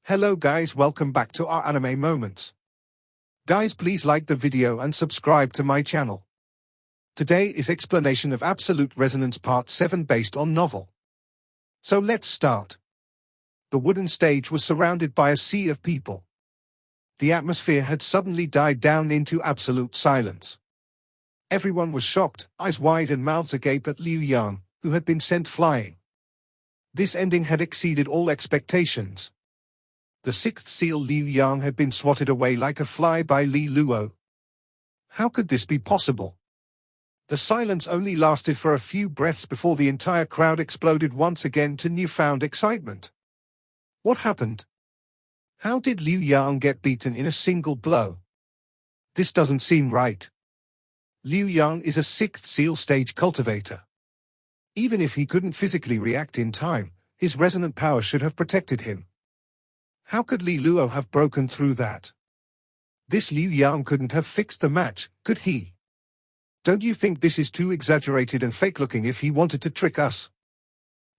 Hello guys, welcome back to our anime moments. Guys, please like the video and subscribe to my channel. Today is explanation of Absolute Resonance Part 7 based on novel. So let's start. The wooden stage was surrounded by a sea of people. The atmosphere had suddenly died down into absolute silence. Everyone was shocked, eyes wide and mouths agape at Liu Yang, who had been sent flying. This ending had exceeded all expectations. The sixth seal Liu Yang had been swatted away like a fly by Li Luo. How could this be possible? The silence only lasted for a few breaths before the entire crowd exploded once again to newfound excitement. What happened? How did Liu Yang get beaten in a single blow? This doesn't seem right. Liu Yang is a sixth seal stage cultivator. Even if he couldn't physically react in time, his resonant power should have protected him. How could Li Luo have broken through that? This Liu Yang couldn't have fixed the match, could he? Don't you think this is too exaggerated and fake-looking if he wanted to trick us?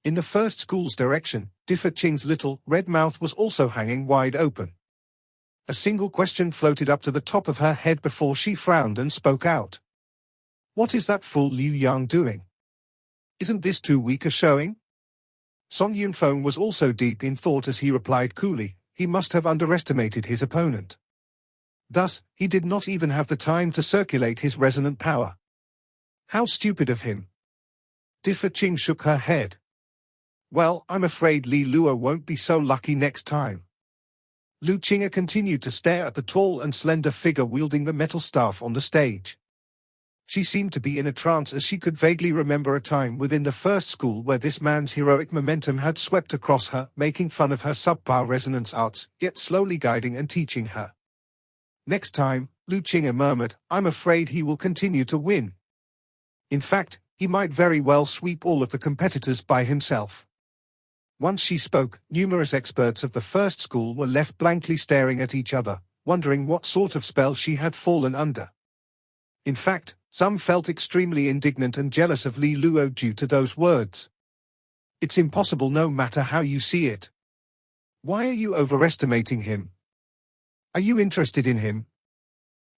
In the first school's direction, Diffa Qing's little, red mouth was also hanging wide open. A single question floated up to the top of her head before she frowned and spoke out. What is that fool Liu Yang doing? Isn't this too weak a showing? Song Yunfeng was also deep in thought as he replied coolly, he must have underestimated his opponent. Thus, he did not even have the time to circulate his resonant power. How stupid of him. Diffa Qing shook her head. Well, I'm afraid Li Luo won't be so lucky next time. Lu Qing'e continued to stare at the tall and slender figure wielding the metal staff on the stage. She seemed to be in a trance as she could vaguely remember a time within the first school where this man's heroic momentum had swept across her, making fun of her subpar resonance arts, yet slowly guiding and teaching her. Next time, Lu Qing'e murmured, I'm afraid he will continue to win. In fact, he might very well sweep all of the competitors by himself. Once she spoke, numerous experts of the first school were left blankly staring at each other, wondering what sort of spell she had fallen under. In fact, some felt extremely indignant and jealous of Li Luo due to those words. It's impossible no matter how you see it. Why are you overestimating him? Are you interested in him?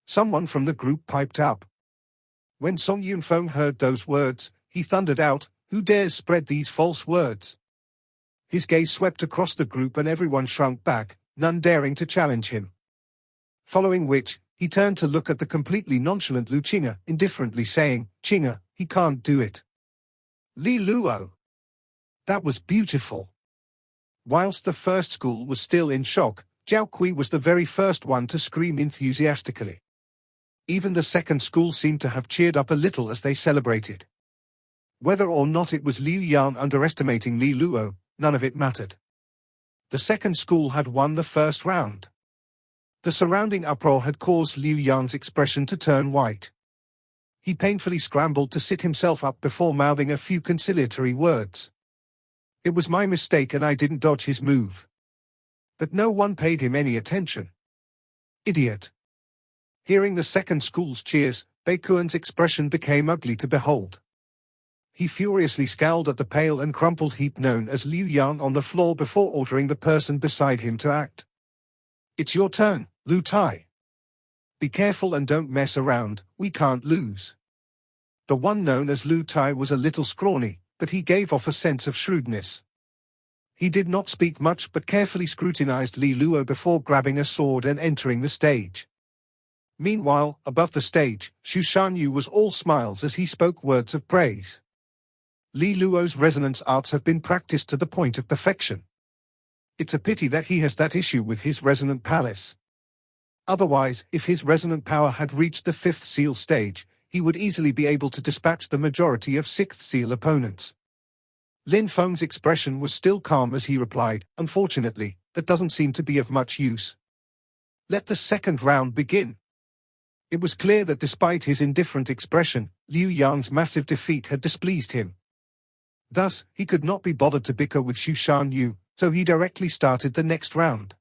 Someone from the group piped up. When Song Yunfeng heard those words, he thundered out, who dares spread these false words? His gaze swept across the group and everyone shrunk back, none daring to challenge him. Following which, he turned to look at the completely nonchalant Lu Qing'e, indifferently saying, Qing'e, he can't do it. Li Luo. That was beautiful. Whilst the first school was still in shock, Jiao Qing'e was the very first one to scream enthusiastically. Even the second school seemed to have cheered up a little as they celebrated. Whether or not it was Liu Yang underestimating Li Luo, none of it mattered. The second school had won the first round. The surrounding uproar had caused Liu Yang's expression to turn white. He painfully scrambled to sit himself up before mouthing a few conciliatory words. It was my mistake and I didn't dodge his move. But no one paid him any attention. Idiot. Hearing the second school's cheers, Baikuan's expression became ugly to behold. He furiously scowled at the pale and crumpled heap known as Liu Yang on the floor before ordering the person beside him to act. It's your turn, Lu Tai. Be careful and don't mess around, we can't lose. The one known as Lu Tai was a little scrawny, but he gave off a sense of shrewdness. He did not speak much but carefully scrutinized Li Luo before grabbing a sword and entering the stage. Meanwhile, above the stage, Xu Shanyu was all smiles as he spoke words of praise. Li Luo's resonance arts have been practiced to the point of perfection. It's a pity that he has that issue with his resonant palace. Otherwise, if his resonant power had reached the fifth seal stage, he would easily be able to dispatch the majority of sixth seal opponents. Lin Feng's expression was still calm as he replied, unfortunately, that doesn't seem to be of much use. Let the second round begin. It was clear that despite his indifferent expression, Liu Yang's massive defeat had displeased him. Thus, he could not be bothered to bicker with Xu Shanyu, so he directly started the next round.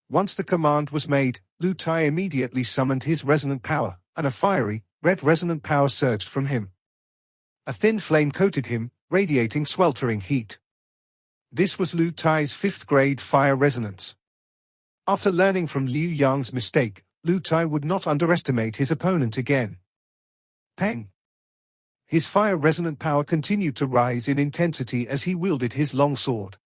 Once the command was made, Lu Tai immediately summoned his resonant power, and a fiery, red resonant power surged from him. A thin flame coated him, radiating sweltering heat. This was Lu Tai's 5th grade fire resonance. After learning from Liu Yang's mistake, Lu Tai would not underestimate his opponent again. Peng. His fire-resonant power continued to rise in intensity as he wielded his long sword.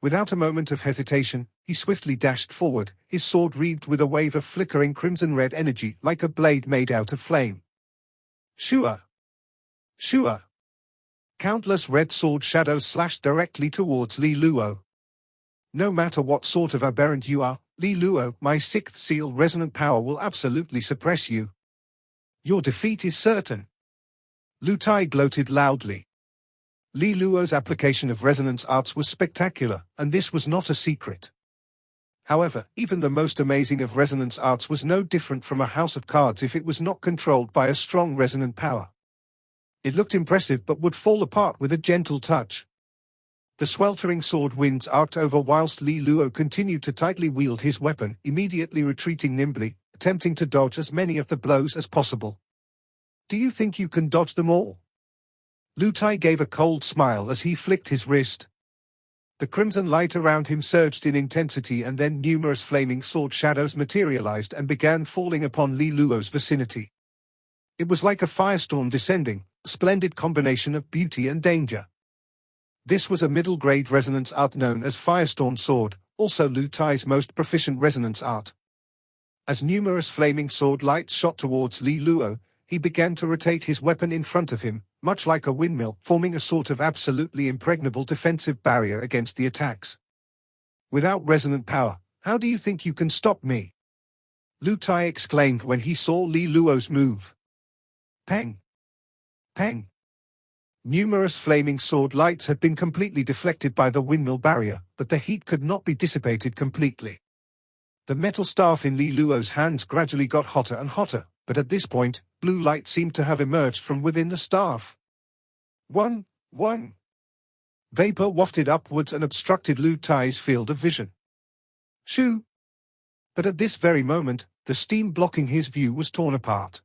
Without a moment of hesitation, he swiftly dashed forward, his sword wreathed with a wave of flickering crimson-red energy like a blade made out of flame. Shua! Shua! Countless red sword shadows slashed directly towards Li Luo. No matter what sort of aberrant you are, Li Luo, my 6th seal resonant power will absolutely suppress you. Your defeat is certain. Lu Tai gloated loudly. Li Luo's application of resonance arts was spectacular, and this was not a secret. However, even the most amazing of resonance arts was no different from a house of cards if it was not controlled by a strong resonant power. It looked impressive but would fall apart with a gentle touch. The sweltering sword winds arced over whilst Li Luo continued to tightly wield his weapon, immediately retreating nimbly, attempting to dodge as many of the blows as possible. Do you think you can dodge them all? Lu Tai gave a cold smile as he flicked his wrist. The crimson light around him surged in intensity and then numerous flaming sword shadows materialized and began falling upon Li Luo's vicinity. It was like a firestorm descending, a splendid combination of beauty and danger. This was a middle-grade resonance art known as Firestorm Sword, also Lu Tai's most proficient resonance art. As numerous flaming sword lights shot towards Li Luo, he began to rotate his weapon in front of him, much like a windmill, forming a sort of absolutely impregnable defensive barrier against the attacks. Without resonant power, how do you think you can stop me? Lu Tai exclaimed when he saw Li Luo's move. Peng! Peng! Numerous flaming sword lights had been completely deflected by the windmill barrier, but the heat could not be dissipated completely. The metal staff in Li Luo's hands gradually got hotter and hotter, but at this point, blue light seemed to have emerged from within the staff. One. Vapor wafted upwards and obstructed Lu Tai's field of vision. Shoo! But at this very moment, the steam blocking his view was torn apart.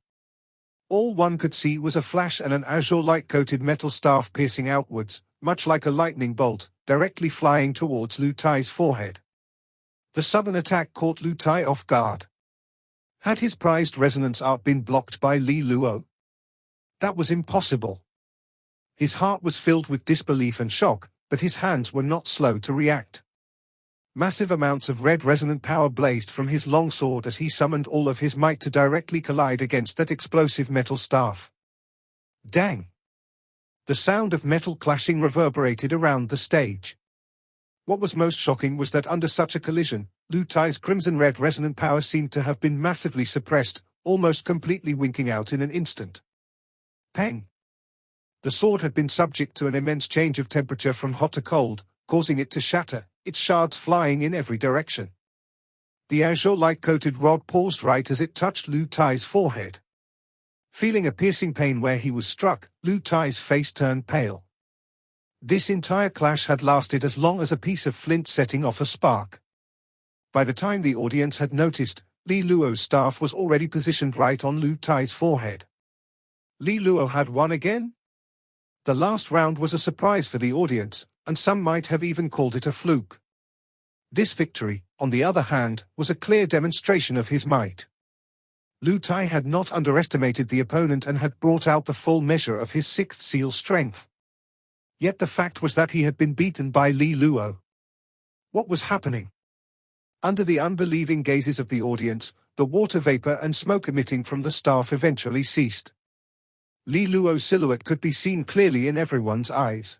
All one could see was a flash and an azure light-coated metal staff piercing outwards, much like a lightning bolt, directly flying towards Lu Tai's forehead. The sudden attack caught Lu Tai off guard. Had his prized resonance art been blocked by Li Luo? That was impossible. His heart was filled with disbelief and shock, but his hands were not slow to react. Massive amounts of red resonant power blazed from his long sword as he summoned all of his might to directly collide against that explosive metal staff. Dang! The sound of metal clashing reverberated around the stage. What was most shocking was that under such a collision, Lu Tai's crimson-red resonant power seemed to have been massively suppressed, almost completely winking out in an instant. Peng! The sword had been subject to an immense change of temperature from hot to cold, causing it to shatter, its shards flying in every direction. The azure light-coated rod paused right as it touched Lu Tai's forehead. Feeling a piercing pain where he was struck, Lu Tai's face turned pale. This entire clash had lasted as long as a piece of flint setting off a spark. By the time the audience had noticed, Li Luo's staff was already positioned right on Lu Tai's forehead. Li Luo had won again? The last round was a surprise for the audience, and some might have even called it a fluke. This victory, on the other hand, was a clear demonstration of his might. Lu Tai had not underestimated the opponent and had brought out the full measure of his 6th seal strength. Yet the fact was that he had been beaten by Li Luo. What was happening? Under the unbelieving gazes of the audience, the water vapor and smoke emitting from the staff eventually ceased. Li Luo's silhouette could be seen clearly in everyone's eyes.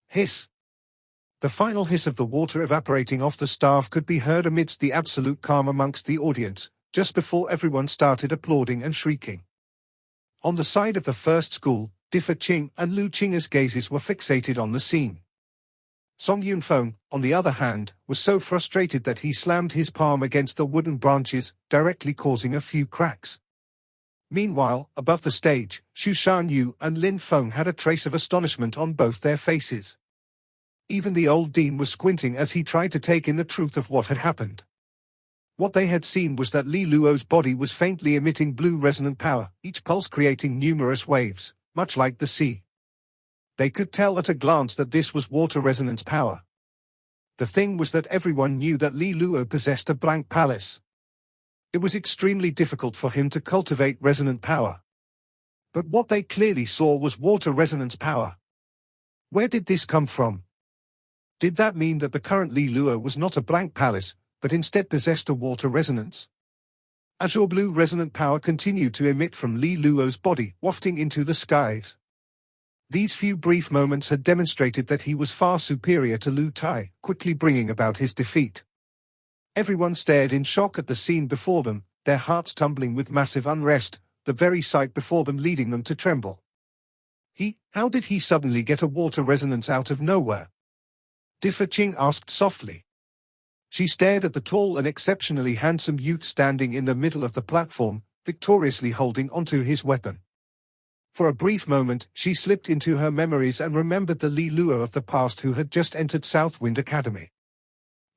Hiss! The final hiss of the water evaporating off the staff could be heard amidst the absolute calm amongst the audience, just before everyone started applauding and shrieking. On the side of the first school, Differ Qing and Lu Qing'e's gazes were fixated on the scene. Song Yunfeng, on the other hand, was so frustrated that he slammed his palm against the wooden branches, directly causing a few cracks. Meanwhile, above the stage, Xu Shanyu and Lin Feng had a trace of astonishment on both their faces. Even the old dean was squinting as he tried to take in the truth of what had happened. What they had seen was that Li Luo's body was faintly emitting blue resonant power, each pulse creating numerous waves, much like the sea. They could tell at a glance that this was water resonance power. The thing was that everyone knew that Li Luo possessed a blank palace. It was extremely difficult for him to cultivate resonant power. But what they clearly saw was water resonance power. Where did this come from? Did that mean that the current Li Luo was not a blank palace, but instead possessed a water resonance? Azure blue resonant power continued to emit from Li Luo's body, wafting into the skies. These few brief moments had demonstrated that he was far superior to Lu Tai, quickly bringing about his defeat. Everyone stared in shock at the scene before them, their hearts tumbling with massive unrest, the very sight before them leading them to tremble. How did he suddenly get a water resonance out of nowhere? Differ Qing asked softly. She stared at the tall and exceptionally handsome youth standing in the middle of the platform, victoriously holding onto his weapon. For a brief moment, she slipped into her memories and remembered the Li Luo of the past who had just entered Southwind Academy.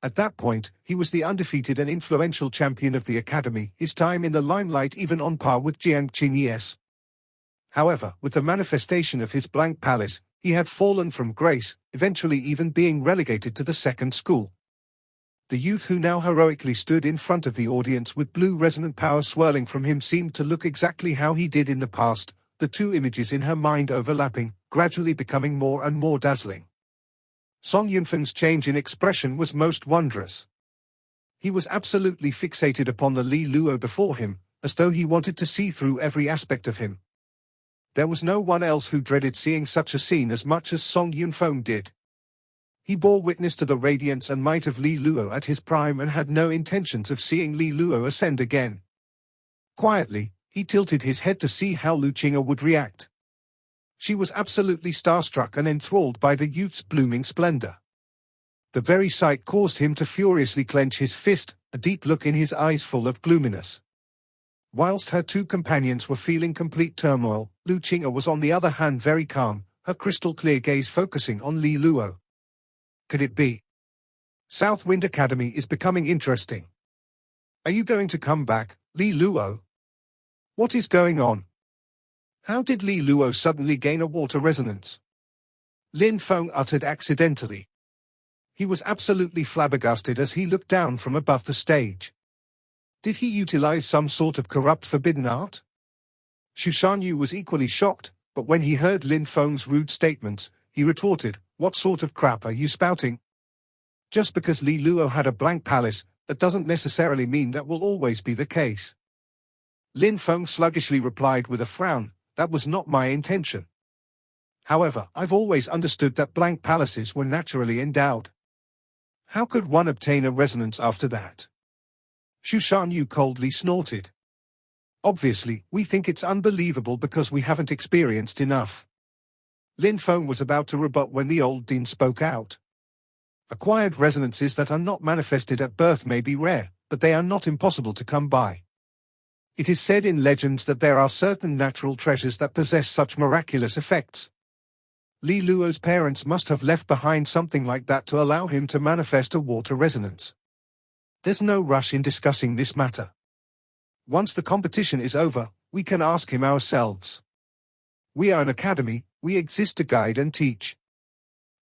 At that point, he was the undefeated and influential champion of the academy, his time in the limelight even on par with Jiang Qing'e. However, with the manifestation of his blank palace, he had fallen from grace, eventually even being relegated to the second school. The youth who now heroically stood in front of the audience with blue resonant power swirling from him seemed to look exactly how he did in the past, the two images in her mind overlapping, gradually becoming more and more dazzling. Song Yunfeng's change in expression was most wondrous. He was absolutely fixated upon the Li Luo before him, as though he wanted to see through every aspect of him. There was no one else who dreaded seeing such a scene as much as Song Yunfeng did. He bore witness to the radiance and might of Li Luo at his prime and had no intentions of seeing Li Luo ascend again. Quietly, he tilted his head to see how Lu Qing'e would react. She was absolutely starstruck and enthralled by the youth's blooming splendor. The very sight caused him to furiously clench his fist, a deep look in his eyes full of gloominess. Whilst her two companions were feeling complete turmoil, Lu Qing'e was on the other hand very calm, her crystal-clear gaze focusing on Li Luo. Could it be? Southwind Academy is becoming interesting. Are you going to come back, Li Luo? What is going on? How did Li Luo suddenly gain a water resonance? Lin Feng uttered accidentally. He was absolutely flabbergasted as he looked down from above the stage. Did he utilize some sort of corrupt forbidden art? Xu Shanyu was equally shocked, but when he heard Lin Feng's rude statements, he retorted, "What sort of crap are you spouting? Just because Li Luo had a blank palace, that doesn't necessarily mean that will always be the case." Lin Feng sluggishly replied with a frown, "That was not my intention. However, I've always understood that blank palaces were naturally endowed. How could one obtain a resonance after that?" Xu Shanyu coldly snorted. "Obviously, we think it's unbelievable because we haven't experienced enough." Lin Feng was about to rebut when the old dean spoke out. "Acquired resonances that are not manifested at birth may be rare, but they are not impossible to come by. It is said in legends that there are certain natural treasures that possess such miraculous effects. Li Luo's parents must have left behind something like that to allow him to manifest a water resonance. There's no rush in discussing this matter. Once the competition is over, we can ask him ourselves. We are an academy, we exist to guide and teach.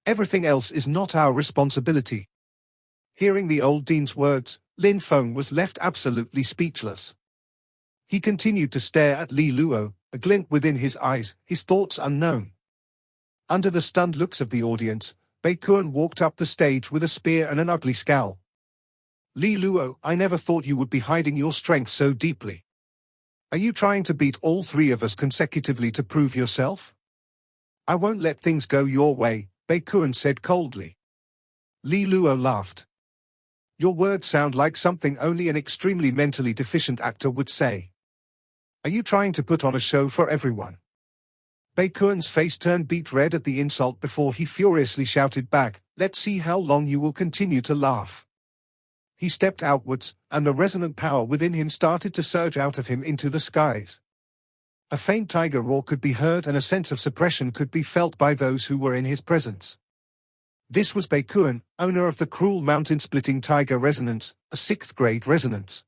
Everything else is not our responsibility." Hearing the old dean's words, Lin Feng was left absolutely speechless. He continued to stare at Li Luo, a glint within his eyes, his thoughts unknown. Under the stunned looks of the audience, Bei Kuan walked up the stage with a spear and an ugly scowl. "Li Luo, I never thought you would be hiding your strength so deeply. Are you trying to beat all three of us consecutively to prove yourself?" "I won't let things go your way," Bei Kuan said coldly. Li Luo laughed. "Your words sound like something only an extremely mentally deficient actor would say. Are you trying to put on a show for everyone?" Bei Kuan's face turned beet red at the insult before he furiously shouted back, "Let's see how long you will continue to laugh." He stepped outwards, and the resonant power within him started to surge out of him into the skies. A faint tiger roar could be heard and a sense of suppression could be felt by those who were in his presence. This was Bei Kuan, owner of the cruel mountain-splitting tiger resonance, a 6th-grade resonance.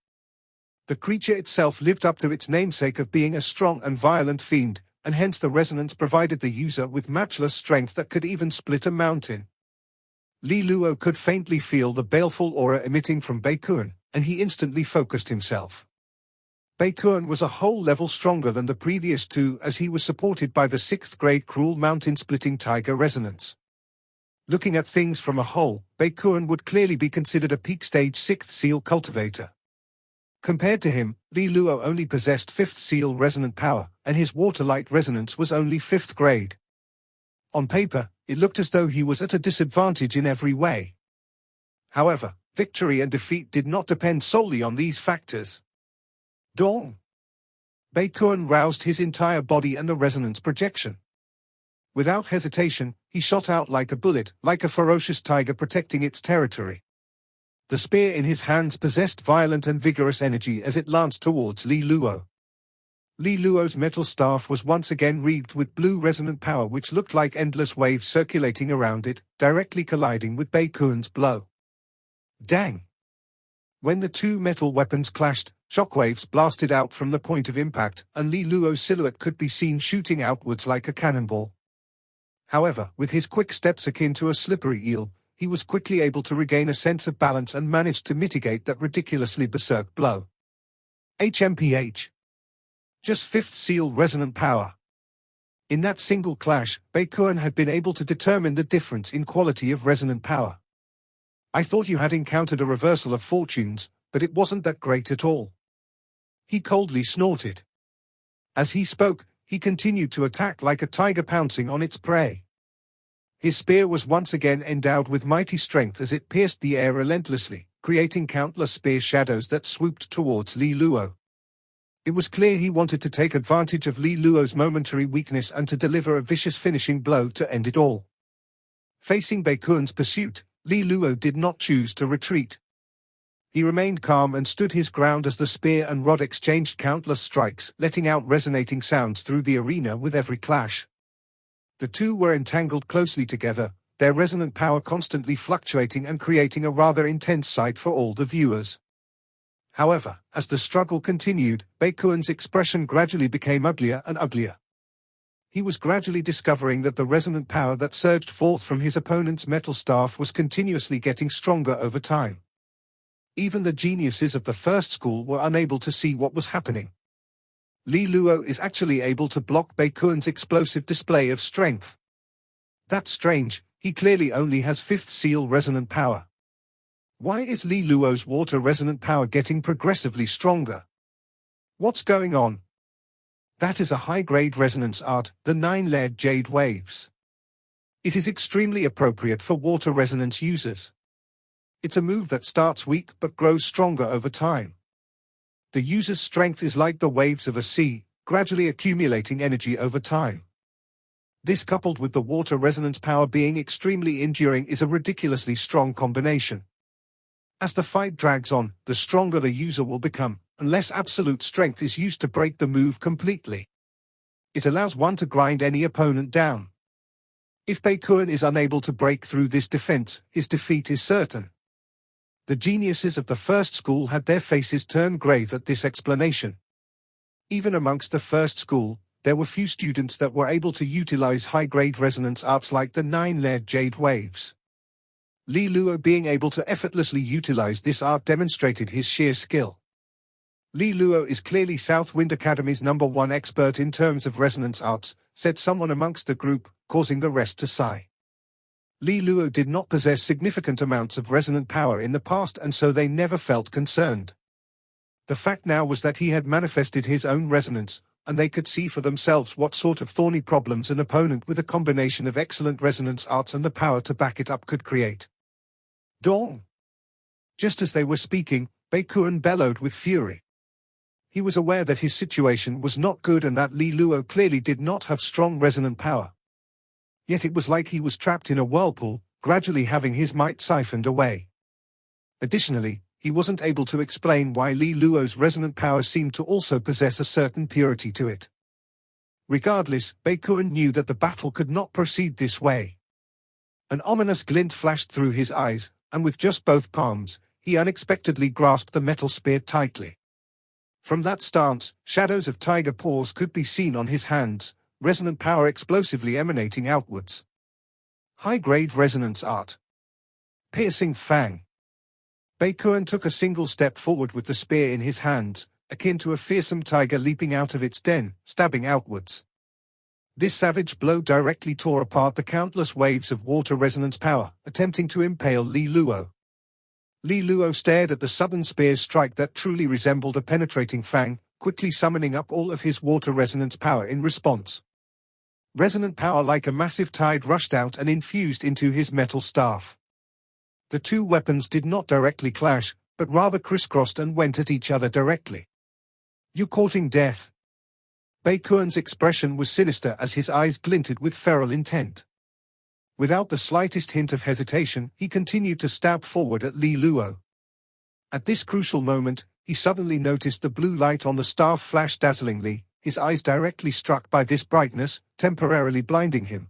The creature itself lived up to its namesake of being a strong and violent fiend, and hence the resonance provided the user with matchless strength that could even split a mountain. Li Luo could faintly feel the baleful aura emitting from Baikuan, and he instantly focused himself. Baikuan was a whole level stronger than the previous two, as he was supported by the 6th grade cruel mountain-splitting tiger resonance. Looking at things from a whole, Baikuan would clearly be considered a peak stage 6th seal cultivator. Compared to him, Li Luo only possessed 5th seal resonant power, and his water-light resonance was only 5th grade. On paper, it looked as though he was at a disadvantage in every way. However, victory and defeat did not depend solely on these factors. Dong! Baikuan roused his entire body and the resonance projection. Without hesitation, he shot out like a bullet, like a ferocious tiger protecting its territory. The spear in his hands possessed violent and vigorous energy as it lanced towards Li Luo. Li Luo's metal staff was once again wreathed with blue resonant power which looked like endless waves circulating around it, directly colliding with Baikuan's blow. Dang! When the two metal weapons clashed, shockwaves blasted out from the point of impact, and Li Luo's silhouette could be seen shooting outwards like a cannonball. However, with his quick steps akin to a slippery eel, he was quickly able to regain a sense of balance and managed to mitigate that ridiculously berserk blow. HMPH. Just 5th seal resonant power. In that single clash, Baikuan had been able to determine the difference in quality of resonant power. I thought you had encountered a reversal of fortunes, but it wasn't that great at all. He coldly snorted. As he spoke, he continued to attack like a tiger pouncing on its prey. His spear was once again endowed with mighty strength as it pierced the air relentlessly, creating countless spear shadows that swooped towards Li Luo. It was clear he wanted to take advantage of Li Luo's momentary weakness and to deliver a vicious finishing blow to end it all. Facing Baikuan's pursuit, Li Luo did not choose to retreat. He remained calm and stood his ground as the spear and rod exchanged countless strikes, letting out resonating sounds through the arena with every clash. The two were entangled closely together, their resonant power constantly fluctuating and creating a rather intense sight for all the viewers. However, as the struggle continued, Baikuan's expression gradually became uglier and uglier. He was gradually discovering that the resonant power that surged forth from his opponent's metal staff was continuously getting stronger over time. Even the geniuses of the first school were unable to see what was happening. Li Luo is actually able to block Baikuan's explosive display of strength. That's strange, he clearly only has 5th seal resonant power. Why is Li Luo's water resonant power getting progressively stronger? What's going on? That is a high-grade resonance art, the 9-layered jade waves. It is extremely appropriate for water resonance users. It's a move that starts weak but grows stronger over time. The user's strength is like the waves of a sea, gradually accumulating energy over time. This, coupled with the water resonance power being extremely enduring, is a ridiculously strong combination. As the fight drags on, the stronger the user will become, unless absolute strength is used to break the move completely. It allows one to grind any opponent down. If Baikuan is unable to break through this defense, his defeat is certain. The geniuses of the first school had their faces turn grave at this explanation. Even amongst the first school, there were few students that were able to utilize high-grade resonance arts like the 9-layered jade waves. Li Luo being able to effortlessly utilize this art demonstrated his sheer skill. Li Luo is clearly Southwind Academy's #1 expert in terms of resonance arts, said someone amongst the group, causing the rest to sigh. Li Luo did not possess significant amounts of resonant power in the past, and so they never felt concerned. The fact now was that he had manifested his own resonance, and they could see for themselves what sort of thorny problems an opponent with a combination of excellent resonance arts and the power to back it up could create. Dong! Just as they were speaking, Baikuan bellowed with fury. He was aware that his situation was not good and that Li Luo clearly did not have strong resonant power. Yet it was like he was trapped in a whirlpool, gradually having his might siphoned away. Additionally, he wasn't able to explain why Li Luo's resonant power seemed to also possess a certain purity to it. Regardless, Baikuan knew that the battle could not proceed this way. An ominous glint flashed through his eyes, and with just both palms, he unexpectedly grasped the metal spear tightly. From that stance, shadows of tiger paws could be seen on his hands, resonant power explosively emanating outwards. High-grade resonance art. Piercing fang. Baekuan took a single step forward with the spear in his hands, akin to a fearsome tiger leaping out of its den, stabbing outwards. This savage blow directly tore apart the countless waves of water resonance power, attempting to impale Li Luo. Li Luo stared at the sudden spear's strike that truly resembled a penetrating fang, quickly summoning up all of his water resonance power in response. Resonant power like a massive tide rushed out and infused into his metal staff. The two weapons did not directly clash, but rather crisscrossed and went at each other directly. "You courting death?" Baekuan's expression was sinister as his eyes glinted with feral intent. Without the slightest hint of hesitation, he continued to stab forward at Li Luo. At this crucial moment, he suddenly noticed the blue light on the staff flash dazzlingly, his eyes directly struck by this brightness, temporarily blinding him.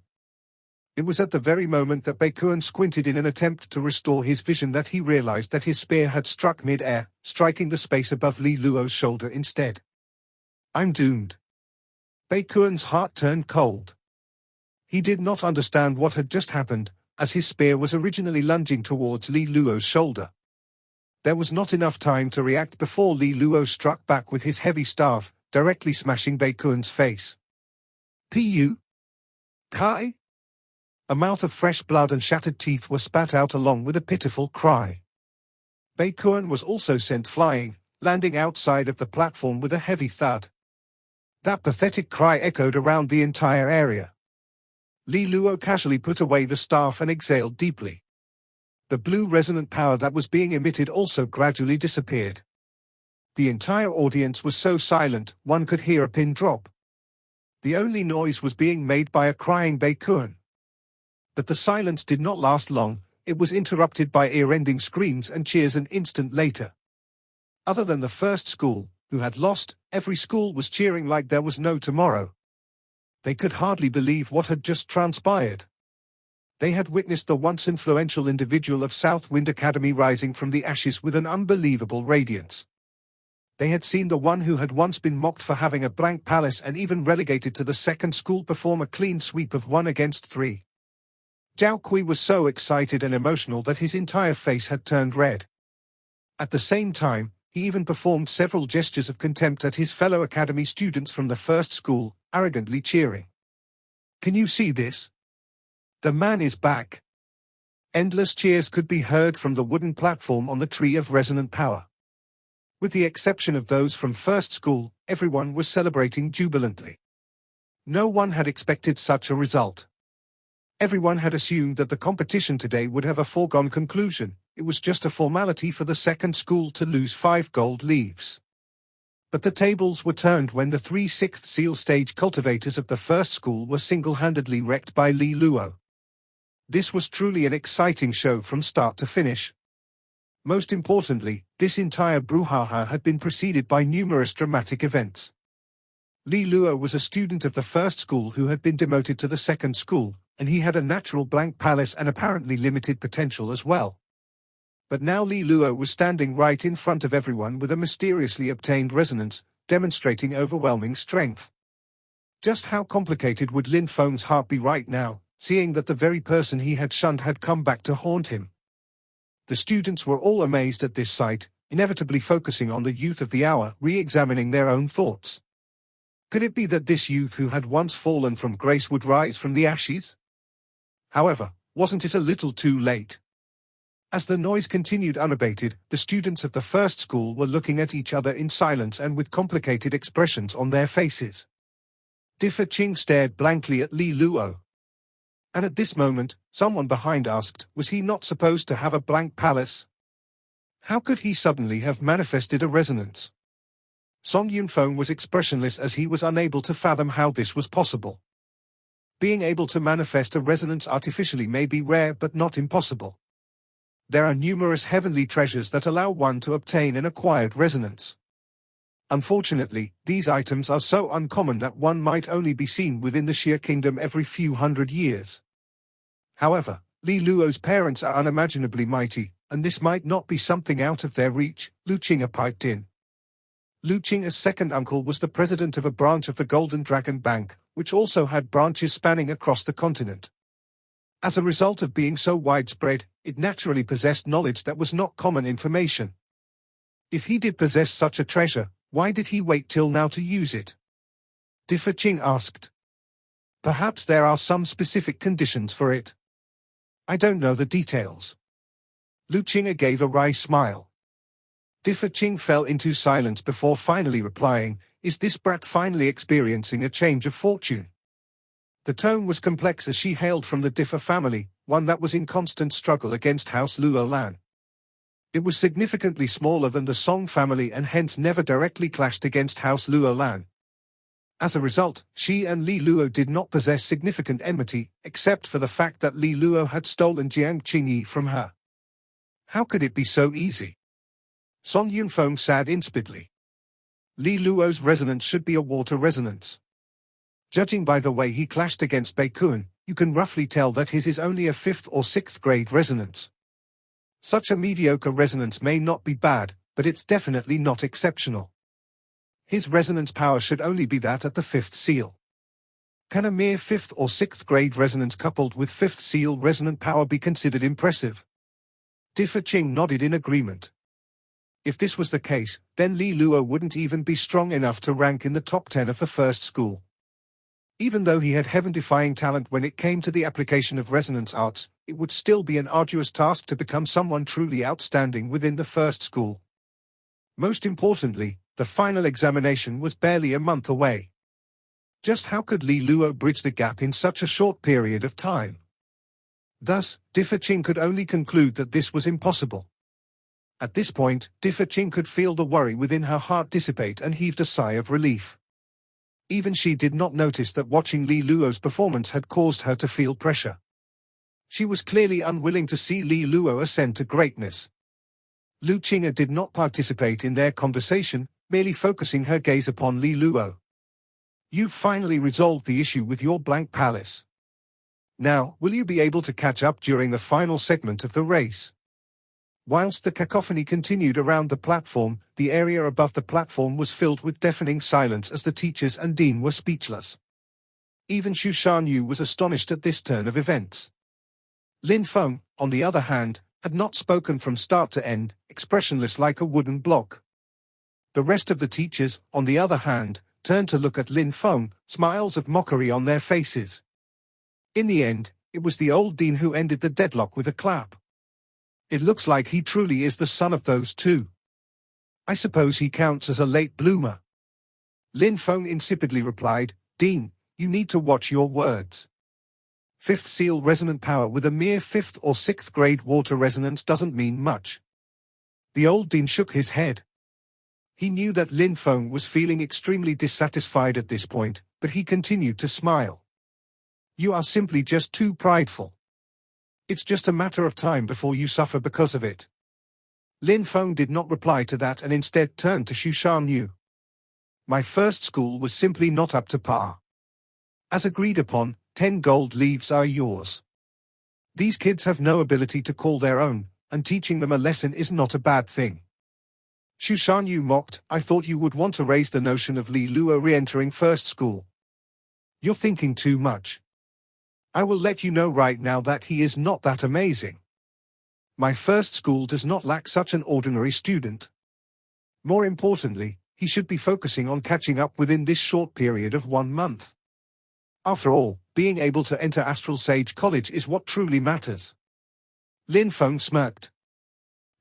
It was at the very moment that Baekuan squinted in an attempt to restore his vision that he realized that his spear had struck mid-air, striking the space above Li Luo's shoulder instead. "I'm doomed." Baekuan's heart turned cold. He did not understand what had just happened, as his spear was originally lunging towards Li Luo's shoulder. There was not enough time to react before Li Luo struck back with his heavy staff, directly smashing Baekuan's face. "Pu! Kai?" A mouth of fresh blood and shattered teeth were spat out along with a pitiful cry. Baekuan was also sent flying, landing outside of the platform with a heavy thud. That pathetic cry echoed around the entire area. Li Luo casually put away the staff and exhaled deeply. The blue resonant power that was being emitted also gradually disappeared. The entire audience was so silent, one could hear a pin drop. The only noise was being made by a crying Baekuan. But the silence did not last long, it was interrupted by ear-rending screams and cheers an instant later. Other than the first school, who had lost, every school was cheering like there was no tomorrow. They could hardly believe what had just transpired. They had witnessed the once influential individual of South Wind Academy rising from the ashes with an unbelievable radiance. They had seen the one who had once been mocked for having a blank palace and even relegated to the second school perform a clean sweep of 1 against 3. Jiang Qing'e was so excited and emotional that his entire face had turned red. At the same time, he even performed several gestures of contempt at his fellow academy students from the first school, arrogantly cheering. "Can you see this? The man is back." Endless cheers could be heard from the wooden platform on the tree of resonant power. With the exception of those from first school, everyone was celebrating jubilantly. No one had expected such a result. Everyone had assumed that the competition today would have a foregone conclusion. It was just a formality for the second school to lose 5 gold leaves. But the tables were turned when the 3 sixth seal stage cultivators of the first school were single-handedly wrecked by Li Luo. This was truly an exciting show from start to finish. Most importantly, this entire brouhaha had been preceded by numerous dramatic events. Li Luo was a student of the first school who had been demoted to the second school, and he had a natural blank palace and apparently limited potential as well. But now Li Luo was standing right in front of everyone with a mysteriously obtained resonance, demonstrating overwhelming strength. Just how complicated would Lin Feng's heart be right now, seeing that the very person he had shunned had come back to haunt him? The students were all amazed at this sight, inevitably focusing on the youth of the hour, re-examining their own thoughts. Could it be that this youth who had once fallen from grace would rise from the ashes? However, wasn't it a little too late? As the noise continued unabated, the students of the first school were looking at each other in silence and with complicated expressions on their faces. Xia Qing'e stared blankly at Li Luo. And at this moment, someone behind asked, was he not supposed to have a blank palace? How could he suddenly have manifested a resonance? Song Yunfeng was expressionless as he was unable to fathom how this was possible. Being able to manifest a resonance artificially may be rare but not impossible. There are numerous heavenly treasures that allow one to obtain an acquired resonance. Unfortunately, these items are so uncommon that one might only be seen within the Xia Kingdom every few hundred years. However, Li Luo's parents are unimaginably mighty, and this might not be something out of their reach, Lu Qing'e piped in. Lu Qing'e's second uncle was the president of a branch of the Golden Dragon Bank, which also had branches spanning across the continent. As a result of being so widespread, it naturally possessed knowledge that was not common information. If he did possess such a treasure, why did he wait till now to use it? Qing asked. Perhaps there are some specific conditions for it. I don't know the details. Qing'e gave a wry smile. Qing fell into silence before finally replying, "Is this brat finally experiencing a change of fortune?" The tone was complex as she hailed from the Differ family, one that was in constant struggle against House Loulan. It was significantly smaller than the Song family and hence never directly clashed against House Loulan. As a result, she and Li Luo did not possess significant enmity, except for the fact that Li Luo had stolen Jiang Qing'e from her. How could it be so easy? Song Yunfeng said inspiredly. Li Luo's resonance should be a water resonance. Judging by the way he clashed against Beikuan, you can roughly tell that his is only a 5th or 6th grade resonance. Such a mediocre resonance may not be bad, but it's definitely not exceptional. His resonance power should only be that at the 5th seal. Can a mere 5th or 6th grade resonance coupled with 5th seal resonant power be considered impressive? Qing nodded in agreement. If this was the case, then Li Luo wouldn't even be strong enough to rank in the top 10 of the first school. Even though he had heaven-defying talent when it came to the application of resonance arts, it would still be an arduous task to become someone truly outstanding within the first school. Most importantly, the final examination was barely a month away. Just how could Li Luo bridge the gap in such a short period of time? Thus, Qing could only conclude that this was impossible. At this point, Qing could feel the worry within her heart dissipate and heaved a sigh of relief. Even she did not notice that watching Li Luo's performance had caused her to feel pressure. She was clearly unwilling to see Li Luo ascend to greatness. Qing'e did not participate in their conversation, merely focusing her gaze upon Li Luo. "You've finally resolved the issue with your blank palace. Now, will you be able to catch up during the final segment of the race?" Whilst the cacophony continued around the platform, the area above the platform was filled with deafening silence as the teachers and dean were speechless. Even Xu Shanyu was astonished at this turn of events. Lin Feng, on the other hand, had not spoken from start to end, expressionless like a wooden block. The rest of the teachers, on the other hand, turned to look at Lin Feng, smiles of mockery on their faces. In the end, it was the old dean who ended the deadlock with a clap. "It looks like he truly is the son of those two. I suppose he counts as a late bloomer." Lin Feng insipidly replied, "Dean, you need to watch your words. 5th seal resonant power with a mere 5th or 6th grade water resonance doesn't mean much." The old dean shook his head. He knew that Lin Feng was feeling extremely dissatisfied at this point, but he continued to smile. "You are simply just too prideful. It's just a matter of time before you suffer because of it." Lin Feng did not reply to that and instead turned to Xu Shanyu. "My first school was simply not up to par. As agreed upon, 10 gold leaves are yours. These kids have no ability to call their own, and teaching them a lesson is not a bad thing." Xu Shanyu mocked, "I thought you would want to raise the notion of Li Luo re-entering first school. You're thinking too much. I will let you know right now that he is not that amazing. My first school does not lack such an ordinary student. More importantly, he should be focusing on catching up within this short period of 1 month. After all, being able to enter Astral Sage College is what truly matters." Lin Feng smirked.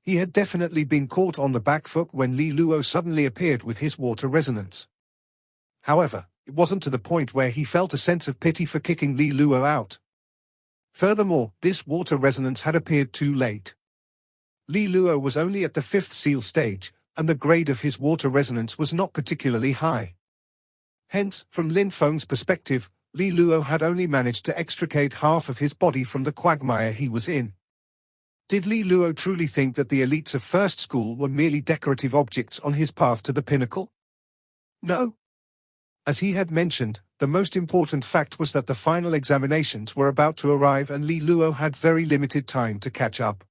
He had definitely been caught on the back foot when Li Luo suddenly appeared with his water resonance. However, it wasn't to the point where he felt a sense of pity for kicking Li Luo out. Furthermore, this water resonance had appeared too late. Li Luo was only at the 5th seal stage, and the grade of his water resonance was not particularly high. Hence, from Lin Feng's perspective, Li Luo had only managed to extricate half of his body from the quagmire he was in. Did Li Luo truly think that the elites of first school were merely decorative objects on his path to the pinnacle? No. As he had mentioned, the most important fact was that the final examinations were about to arrive and Li Luo had very limited time to catch up.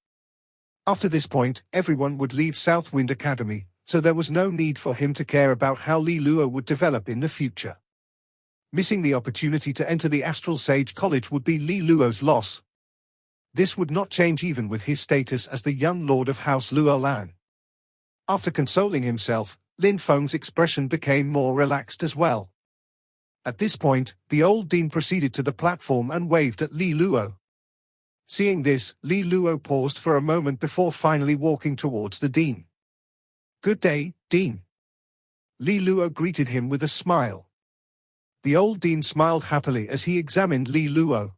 After this point, everyone would leave Southwind Academy, so there was no need for him to care about how Li Luo would develop in the future. Missing the opportunity to enter the Astral Sage College would be Li Luo's loss. This would not change even with his status as the young lord of House Loulan. After consoling himself, Lin Feng's expression became more relaxed as well. At this point, the old dean proceeded to the platform and waved at Li Luo. Seeing this, Li Luo paused for a moment before finally walking towards the dean. "Good day, Dean." Li Luo greeted him with a smile. The old dean smiled happily as he examined Li Luo.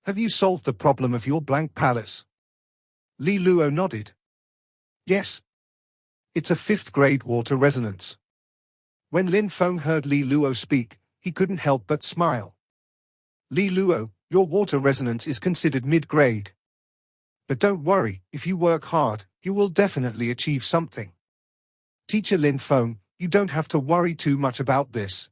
"Have you solved the problem of your blank palace?" Li Luo nodded. "Yes. It's a 5th grade water resonance." When Lin Feng heard Li Luo speak, he couldn't help but smile. "Li Luo, your water resonance is considered mid-grade. But don't worry, if you work hard, you will definitely achieve something. Teacher Lin Feng, you don't have to worry too much about this.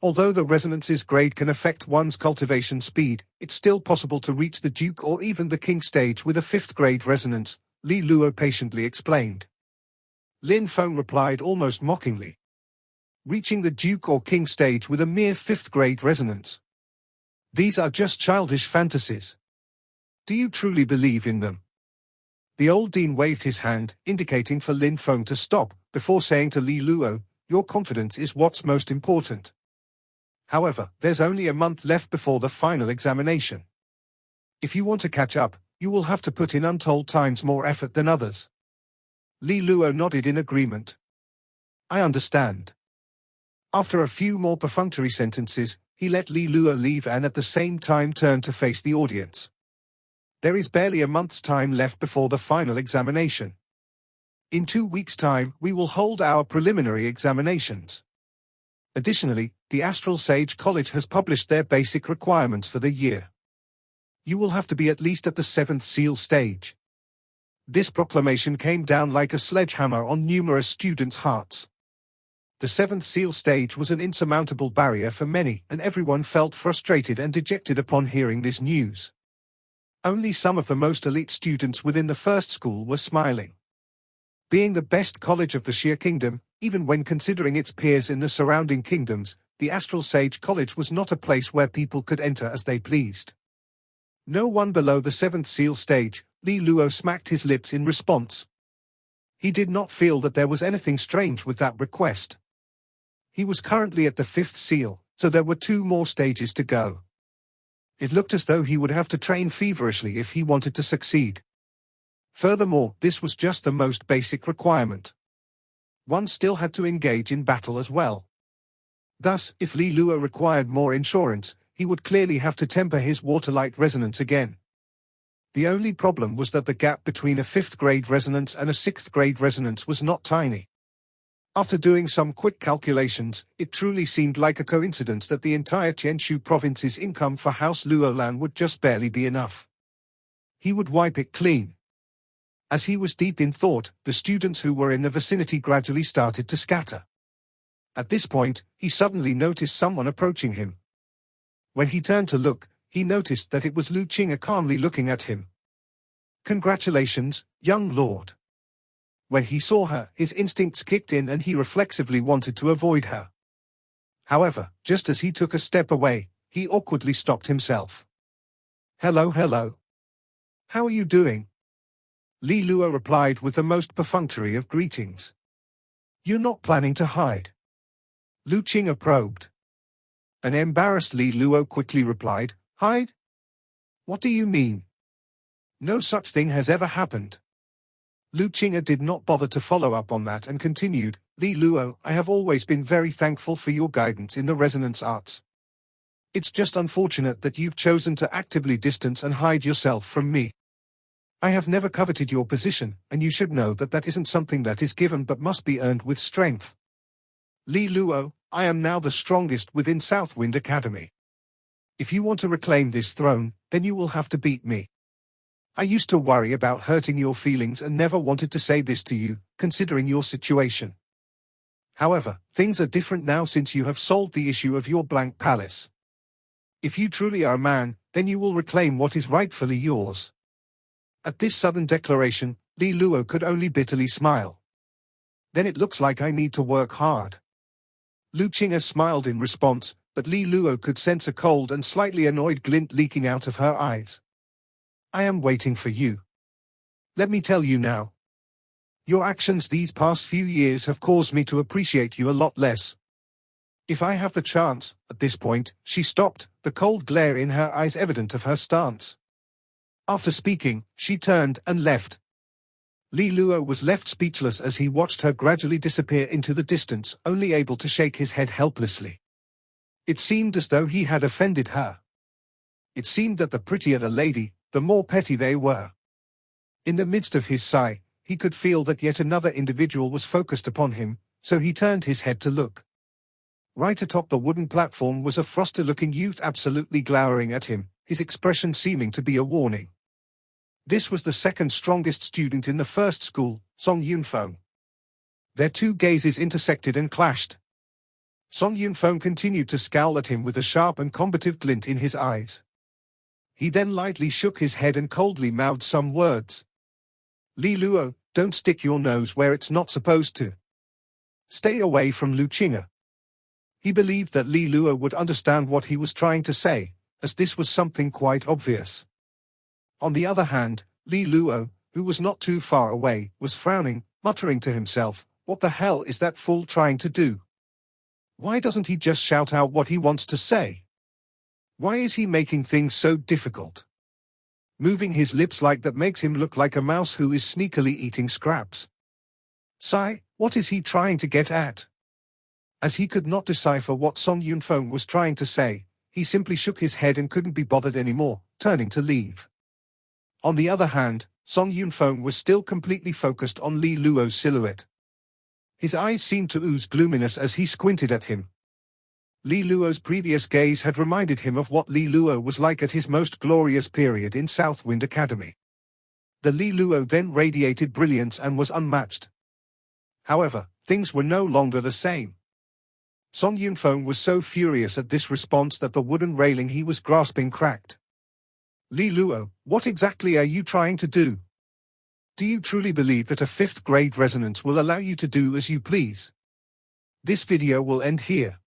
Although the resonance's grade can affect one's cultivation speed, it's still possible to reach the Duke or even the King stage with a 5th grade resonance," Li Luo patiently explained. Lin Feng replied almost mockingly. "Reaching the Duke or King stage with a mere 5th grade resonance? These are just childish fantasies. Do you truly believe in them?" The old dean waved his hand, indicating for Lin Feng to stop, before saying to Li Luo, "Your confidence is what's most important. However, there's only a month left before the final examination. If you want to catch up, you will have to put in untold times more effort than others." Li Luo nodded in agreement. "I understand." After a few more perfunctory sentences, he let Li Luo leave and at the same time turned to face the audience. "There is barely a month's time left before the final examination. In 2 weeks' time, we will hold our preliminary examinations. Additionally, the Astral Sage College has published their basic requirements for the year. You will have to be at least at the 7th seal stage." This proclamation came down like a sledgehammer on numerous students' hearts. The 7th seal stage was an insurmountable barrier for many, and everyone felt frustrated and dejected upon hearing this news. Only some of the most elite students within the first school were smiling. Being the best college of the Xia Kingdom, even when considering its peers in the surrounding kingdoms, the Astral Sage College was not a place where people could enter as they pleased. No one below the 7th seal stage, Li Luo smacked his lips in response. He did not feel that there was anything strange with that request. He was currently at the 5th seal, so there were 2 more stages to go. It looked as though he would have to train feverishly if he wanted to succeed. Furthermore, this was just the most basic requirement. One still had to engage in battle as well. Thus, if Li Luo required more insurance, he would clearly have to temper his water-light resonance again. The only problem was that the gap between a 5th grade resonance and a 6th grade resonance was not tiny. After doing some quick calculations, it truly seemed like a coincidence that the entire Qianshu province's income for House Loulan would just barely be enough. He would wipe it clean. As he was deep in thought, the students who were in the vicinity gradually started to scatter. At this point, he suddenly noticed someone approaching him. When he turned to look, he noticed that it was Lu Qing'e calmly looking at him. "Congratulations, young lord." When he saw her, his instincts kicked in and he reflexively wanted to avoid her. However, just as he took a step away, he awkwardly stopped himself. "Hello, hello. How are you doing?" Li Luo replied with the most perfunctory of greetings. "You're not planning to hide?" Lu Qing'e probed. An embarrassed Li Luo quickly replied, "Hide? What do you mean? No such thing has ever happened." Lu Qing'e did not bother to follow up on that and continued, "Li Luo, I have always been very thankful for your guidance in the resonance arts. It's just unfortunate that you've chosen to actively distance and hide yourself from me. I have never coveted your position, and you should know that that isn't something that is given but must be earned with strength. Li Luo, I am now the strongest within Southwind Academy. If you want to reclaim this throne, then you will have to beat me. I used to worry about hurting your feelings and never wanted to say this to you, considering your situation. However, things are different now since you have solved the issue of your blank palace. If you truly are a man, then you will reclaim what is rightfully yours." At this sudden declaration, Li Luo could only bitterly smile. "Then it looks like I need to work hard." Lu Qing'e smiled in response, but Li Luo could sense a cold and slightly annoyed glint leaking out of her eyes. I am waiting for you. Let me tell you now. Your actions these past few years have caused me to appreciate you a lot less. If I have the chance, at this point, she stopped, the cold glare in her eyes evident of her stance. After speaking, she turned and left. Li Luo was left speechless as he watched her gradually disappear into the distance, only able to shake his head helplessly. It seemed as though he had offended her. It seemed that the prettier the lady, the more petty they were. In the midst of his sigh, he could feel that yet another individual was focused upon him, so he turned his head to look. Right atop the wooden platform was a frosty-looking youth absolutely glowering at him, his expression seeming to be a warning. This was the second strongest student in the first school, Song Yunfeng. Their two gazes intersected and clashed. Song Yunfeng continued to scowl at him with a sharp and combative glint in his eyes. He then lightly shook his head and coldly mouthed some words. Li Luo, don't stick your nose where it's not supposed to. Stay away from Lu Qing'e. He believed that Li Luo would understand what he was trying to say, as this was something quite obvious. On the other hand, Li Luo, who was not too far away, was frowning, muttering to himself, what the hell is that fool trying to do? Why doesn't he just shout out what he wants to say? Why is he making things so difficult? Moving his lips like that makes him look like a mouse who is sneakily eating scraps. Sigh, what is he trying to get at? As he could not decipher what Song Yunfeng was trying to say, he simply shook his head and couldn't be bothered anymore, turning to leave. On the other hand, Song Yunfeng was still completely focused on Li Luo's silhouette. His eyes seemed to ooze gloominess as he squinted at him. Li Luo's previous gaze had reminded him of what Li Luo was like at his most glorious period in Southwind Academy. The Li Luo then radiated brilliance and was unmatched. However, things were no longer the same. Song Yunfeng was so furious at this response that the wooden railing he was grasping cracked. Li Luo, what exactly are you trying to do? Do you truly believe that a 5th grade resonance will allow you to do as you please? This video will end here.